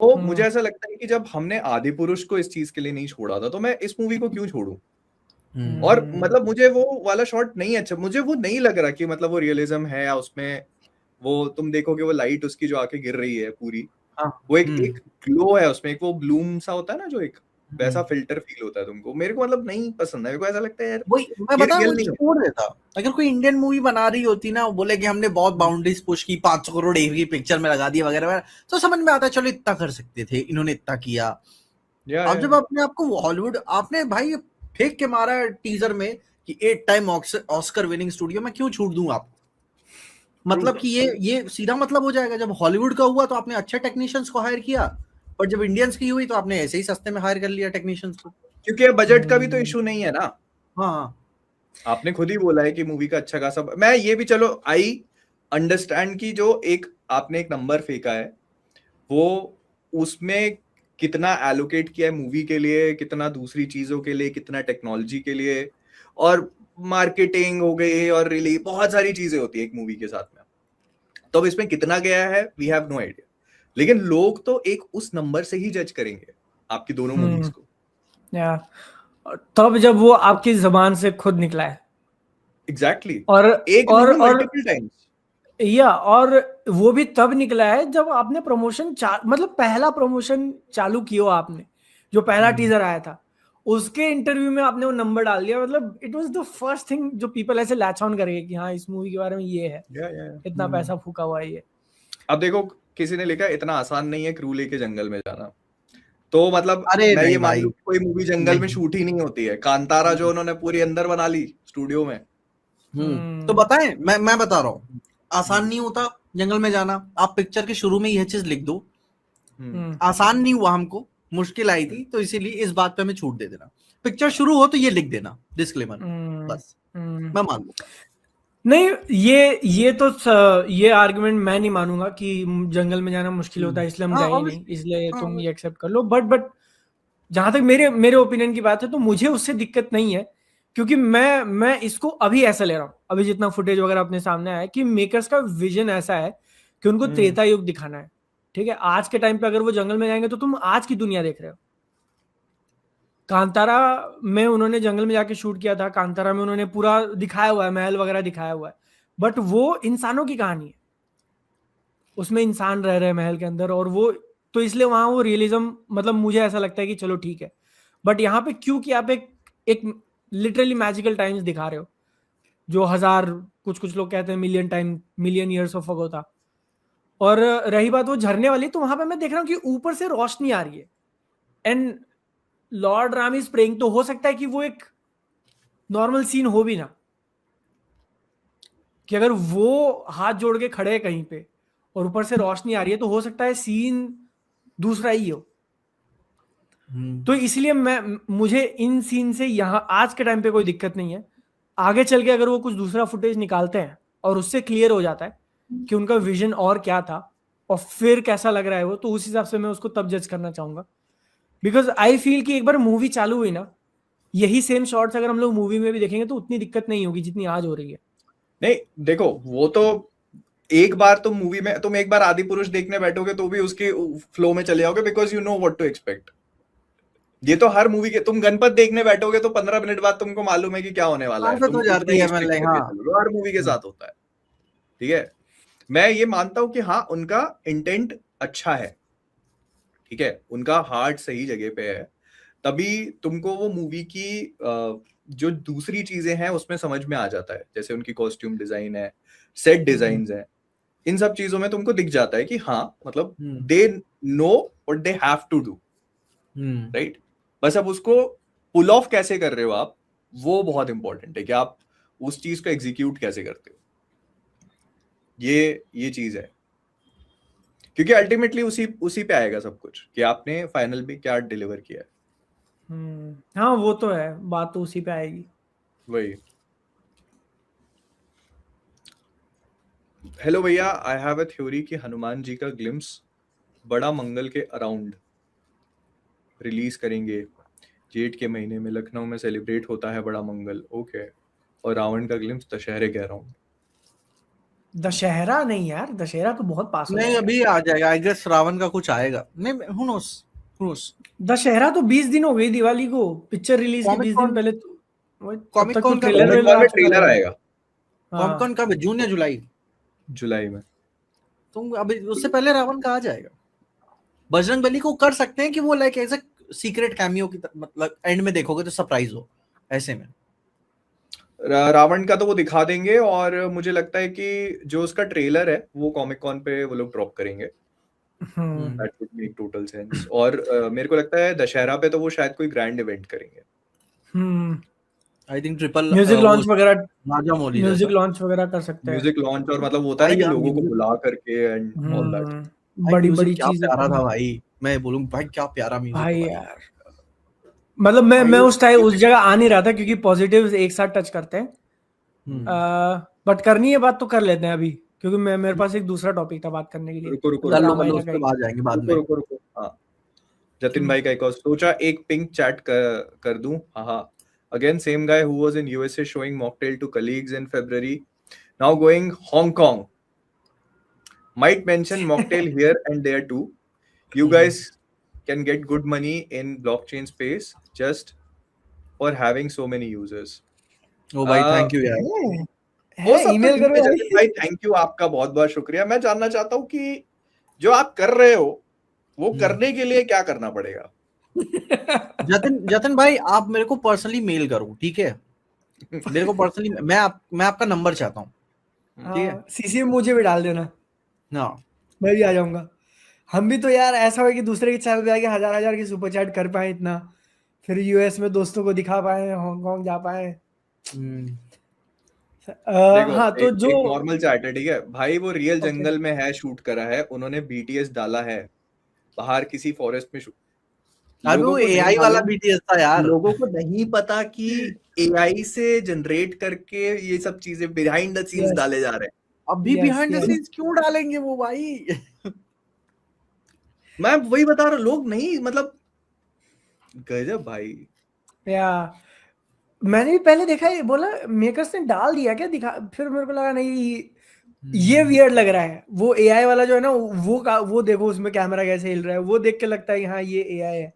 तो मुझे ऐसा लगता है कि जब हमने आदि पुरुष को इस चीज के लिए नहीं छोड़ा था, तो मैं इस मूवी को क्यों छोड़ूं? और मतलब मुझे वो वाला शॉट नहीं अच्छा, मुझे वो नहीं लग रहा कि मतलब वो रियलिज्म है, या उसमें वो तुम देखोगे वो लाइट उसकी जो आके गिर रही है पूरी, वो एक ग्लो है उसमें, एक वो ब्लूम सा होता है ना, जो एक वैसा फिल्टर फील होता है तुमको। मेरे को मतलब नहीं पसंद है, मेरे को ऐसा लगता है यार वही मैं ये बता, रियल वो नहीं है। छोड़ देता। अगर कोई इंडियन मूवी बना रही होती ना, बोले कि हमने बहुत बाउंड्रीज पुश की, 500 करोड़ एक की पिक्चर में लगा दिया वगैरह वगैरह, तो समझ में आता है चलो इतना कर सकते थे, इन्होंने इतना किया। अब जब अपने आप को हॉलीवुड आपने भाई फेंक के मारा टीजर में कि 8 टाइम ऑस्कर विनिंग स्टूडियो, मैं क्यों छूट दूं आपको? मतलब कि ये सीधा मतलब हो जाएगा, जब हॉलीवुड का हुआ तो आपने अच्छे टेक्नीशियंस को हायर किया, और जब इंडियंस की हुई तो आपने ऐसे ही सस्ते में हायर कर लिया टेक्नीशियंस को। क्योंकि बजट का भी तो इशू नहीं है ना। हाँ, आपने खुद ही बोला है कि मूवी का अच्छा खासा, मैं ये भी चलो आई अंडरस्टैंड की जो एक आपने एक नंबर फेंका है, वो उसमें कितना एलोकेट किया है मूवी के लिए, कितना दूसरी चीजों के लिए, कितना टेक्नोलॉजी के लिए, और मार्केटिंग हो गई, और रिलीज, बहुत सारी चीजें होती है एक मूवी के साथ में। तो अब इसमें कितना गया है वी हैव नो आइडिया, लेकिन लोग तो एक उस नंबर से ही जज करेंगे आपकी दोनों मूवीज को। या तब जब वो आपकी जबान से खुद निकला है। एग्जैक्टली और एक और नहीं, मल्टीपल टाइम्स। और वो भी तब निकला है जब आपने प्रमोशन मतलब पहला प्रमोशन चालू किया आपने, जो पहला टीजर आया था उसके इंटरव्यू में आपने वो नंबर डाल दिया। मतलब it was the first thing जो पीपल ऐसे लैच ऑन करेंगे कि हाँ इस मूवी के बारे में ये है, इतना पैसा फूका हुआ है ये। अब देखो किसी ने लिखा इतना आसान नहीं है क्रू लेके जंगल में जाना, तो मतलब अरे मैं नहीं ये मान भाई, लूं कोई मूवी जंगल में शूट ही नहीं होती है। कांतारा जो उन्होंने पूरी अंदर बना ली स्टूडियो में। तो बताएं, मैं बता रहा हूँ, आसान नहीं होता जंगल में जाना। आप पिक्चर के शुरू में यह चीज लिख दो, आसान नहीं हुआ हमको, मुश्किल आई थी, तो इसीलिए इस बात पे हमें छूट दे देना। पिक्चर शुरू हो तो ये लिख देना डिस्क्लेमर, बस मैं मान लूंगा। नहीं, ये आर्गुमेंट मैं नहीं मानूंगा कि जंगल में जाना मुश्किल होता है इसलिए हम गए ही नहीं, इसलिए तुम ये एक्सेप्ट कर लो। बट जहां तक मेरे मेरे ओपिनियन की बात है तो मुझे उससे दिक्कत नहीं है, क्योंकि मैं इसको अभी ऐसा ले रहा हूँ, अभी जितना फुटेज वगैरह अपने सामने आया है कि मेकर्स का विजन ऐसा है कि उनको त्रेता युग दिखाना है। ठीक है, आज के टाइम पे अगर वो जंगल में जाएंगे तो तुम आज की दुनिया देख रहे हो। कांतारा में उन्होंने जंगल में जाके शूट किया था, कांतारा में उन्होंने पूरा दिखाया हुआ है, महल वगैरह दिखाया हुआ है, बट वो इंसानों की कहानी है, उसमें इंसान रह रहे हैं महल के अंदर, और वो तो इसलिए वहां वो रियलिज्म, मतलब मुझे ऐसा लगता है कि चलो ठीक है। बट यहाँ पे क्योंकि आप एक लिटरली मैजिकल टाइम्स दिखा रहे हो जो हजार, कुछ कुछ लोग कहते हैं मिलियन ईयर्स ऑफ अगो था। और रही बात वो झरने वाली, तो वहां पे मैं देख रहा हूँ कि ऊपर से रोशनी आ रही है and Lord Ram is praying, तो हो सकता है कि वो एक नॉर्मल सीन हो भी ना, कि अगर वो हाथ जोड़ के खड़े हैं कहीं पे और ऊपर से रोशनी आ रही है तो हो सकता है सीन दूसरा ही हो। तो इसलिए मुझे इन सीन से यहाँ आज के टाइम पे कोई दिक्कत नहीं है। आगे चल के अगर वो कुछ दूसरा फुटेज निकालते हैं और उससे क्लियर हो जाता है कि उनका विजन और क्या था और फिर कैसा लग रहा है वो, तो उस हिसाब से मैं उसको तब जज करना चाहूंगा। बिकॉज आई फील कि एक बार मूवी चालू हुई ना, यही सेम शॉट्स अगर हम लोग मूवी में भी देखेंगे तो उतनी दिक्कत नहीं होगी जितनी आज हो रही है। नहीं देखो, वो तो एक बार तुम मूवी में, तुम एक बार आदि पुरुष देखने बैठोगे तो भी उसके फ्लो में चले जाओगे, because you know what to expect. ये तो हर मूवी के, तुम गणपत देखने बैठोगे तो 15 मिनट बाद तुमको मालूम है कि क्या होने वाला है, आदत तुम हो उतना जाती ही है, मैं एक्सपेक्ट करके हाँ। चलोगे। हर मूवी के साथ होता है, ठीक है। मैं ये मानता हूं कि हाँ उनका इंटेंट अच्छा है, ठीक है, उनका हार्ट सही जगह पे है, तभी तुमको वो मूवी की जो दूसरी चीजें हैं उसमें समझ में आ जाता है। जैसे उनकी कॉस्ट्यूम डिजाइन है, सेट डिजाइन है, इन सब चीजों में तुमको दिख जाता है कि हाँ मतलब they know what they have to do, right. बस अब उसको पुल ऑफ कैसे कर रहे हो आप, वो बहुत इंपॉर्टेंट है कि आप उस चीज को एग्जीक्यूट कैसे करते हो। ये चीज है, क्योंकि अल्टीमेटली उसी उसी पे आएगा सब कुछ कि आपने फाइनल में क्या डिलीवर किया है। हाँ वो तो है, बात तो उसी पे आएगी। वही। हेलो भैया, आई हैव अ थ्योरी कि हनुमान जी का ग्लिम्स बड़ा मंगल के अराउंड रिलीज करेंगे। जेठ के महीने में लखनऊ में सेलिब्रेट होता है बड़ा मंगल। ओके। और रावण का ग्लिम्स दशहरे के अराउंड। दशहरा नहीं यार, दशहरा तो बहुत पास हो नहीं जाएगा। अभी आ जाएगा, आई गेस श्रावण का कुछ आएगा, नहीं who knows। दशहरा तो 20 दिन हो गई दिवाली को, पिक्चर रिलीज के 20 दिन Comic-Con पहले तो तब Comic तक तो Con का ट्रेलर कॉमिक वेलर कॉन आ में चुका ट्रेलर रहेगा। आएगा हाँ कॉमिक कब है, जून या जुलाई? जुलाई में। तुम अभी उससे पहले रावण का आ जाएगा। बजरंग बली को कर सकते हैं कि वो like as a secret cameo की मतलब एंड में देखोगे तो सरप्राइज हो ऐसे में। रावण का तो वो दिखा देंगे, और मुझे लगता है कि जो उसका ट्रेलर है वो कॉमिक कॉन पे वो लोग ड्रॉप करेंगे। That would make total sense. और मेरे को लगता है दशहरा पे तो वो शायद कोई ग्रैंड इवेंट करेंगे। I think triple music launch वगैरह, राजा मौली म्यूजिक जैसा लॉन्च वगैरह कर सकते हैं। म्यूजिक लॉन्च, और मतलब होता है ना भाई कि यार लोगों को म्यूजिक बुला करके एंड ऑल दैट। बड़ी म्यूजिक बड़ी क्या चीजें प्यारा था भाई, मैं बोलूं भाई क्या प्यारा म्यूजिक भाई है भाई। यार। मतलब मैं भाई उस टाइम उस जगह आ नहीं रहा था क्योंकि पॉजिटिव्स एक साथ टच करते हैं। बट करनी है बात तो कर लेते हैं अभी, क्योंकि मेरे पास एक दूसरा टॉपिक था बात करने के लिए। रुको रुको कर लो रामायण उसके का बाद जाएंगे बाद रुको में। रुको रुको हाँ, जतिन भाई का एक और सोचा एक पिंक चैट कर दूं। हाँ, again same guy who was in USA showing mocktail to colleagues in February, now going Hong Kong, might mention mocktail here and there too. You guys can get good money in blockchain space just for having so many users. ओ भाई thank you यार। हो है सकता email है करो जतिन भाई, thank you, आपका बहुत बहुत शुक्रिया। मैं जानना चाहता हूँ कि जो आप कर रहे हो वो करने के लिए क्या करना पड़ेगा? जतिन भाई आप मेरे को पर्सनली मेल करो, ठीक है? मेरे को पर्सनली मैं आपका नंबर चाहता हूँ, ठीक है? सीसी में मुझे भी डाल देना, हाँ मैं भी आ जाऊंगा। हम भी तो यार ऐसा हो कि दूसरे के चैनल पे आके हजार हजार की सुपर चैट कर पाए इतना, फिर यूएस में दोस्तों को दिखा पाए, हांगकांग जा पाए। देखो हाँ तो जो एक नॉर्मल चैट है, ठीक है भाई, वो रियल Okay. जंगल में है, शूट करा है उन्होंने, बीटीएस डाला है बाहर किसी फॉरेस्ट में अभी वो एआई वाला बीटीएस था यार। लोगों को नहीं पता कि एआई से जनरेट करके ये सब चीजें बिहाइंड द सीन्स Yes. डाले जा रहे हैं। अभी Yes, behind the yes. Scenes क्यों डालेंगे वो भाई? मैं वही बता रहा हूँ, लोग नहीं, मतलब गजब भाई। या मैंने भी पहले देखा, ये बोला मेकर्स ने डाल दिया क्या दिखा, फिर मेरे को लगा नहीं ये वियर्ड लग रहा है। वो एआई वाला जो है ना वो देखो उसमें कैमरा कैसे हिल रहा है, वो देख के लगता है कि हाँ ये एआई है।